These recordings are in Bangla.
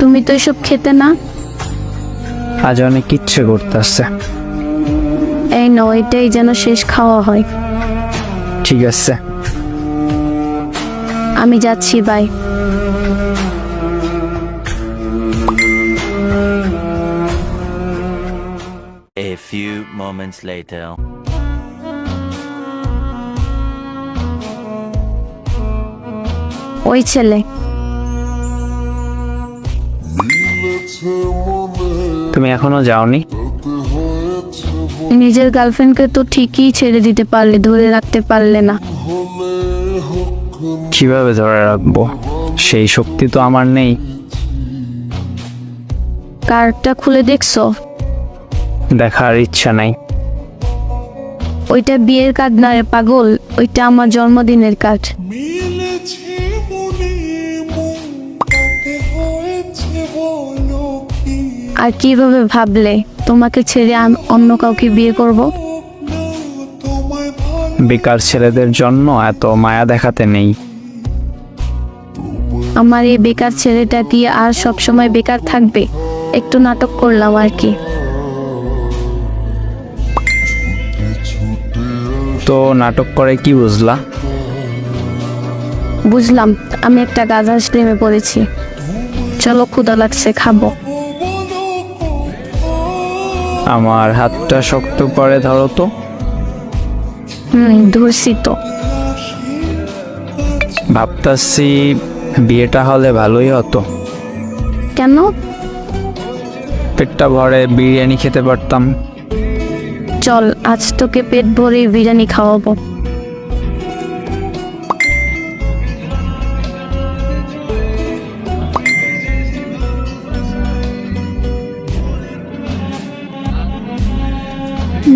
তুমি তো এসব খেতে না। আজ অনেক ইচ্ছে করতেছে। এই নাও, এটাই যেন শেষ খাওয়া হয়। ঠিক আছে, আমি যাচ্ছি, by. A few moments later. ওই ছেলে, তুমি এখনো যাওনি? নিজের গার্লফ্রেন্ডকে তো ঠিকই ছেড়ে দিতে পারলে, ধরে রাখতে পারলে না। কিভাবে ধরে রাখবো? সেই শক্তি তো আমার নেই। কার্ডটা খুলে দেখছো? দেখার ইচ্ছা নাই। ওইটা বিয়ের কার্ড না রে পাগল, ওইটা আমার জন্মদিনের কার্ড। আর কিভাবে ভাবলে তোমাকে ছেড়ে আমি অন্য কাউকে বিয়ে করব? বেকার ছেলেদের জন্য এত মায়া দেখাতে নেই। আমার এই বেকার ছেলেটা কি আর সব সময় বেকার থাকবে? একটু নাটক করলাম আর কি। তো নাটক করে কি বুঝলা? বুঝলাম, আমি একটা গাধার প্রেমে পড়েছি। চলো, ক্ষুধা লাগছে, খাবো। আমার হাতটা শক্ত করে ধরো তো। ধরছি তো। ভাবতাছি বিয়েটা হলে ভালোই হতো। কেন? পেটটা ভরে বিরিয়ানি খেতে পারতাম। চল, আজ তোকে পেট ভরে বিরিয়ানি খাওয়াবো।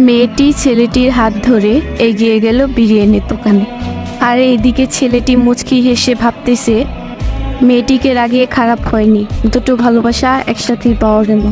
মেয়েটি ছেলেটির হাত ধরে এগিয়ে গেল বিরিয়ানির দোকানে। আর এইদিকে ছেলেটি মুচকি হেসে ভাবতেছে মেয়েটিকে রাগিয়ে খারাপ হয়নি, দুটো ভালোবাসা একসাথেই পাওয়া গেল।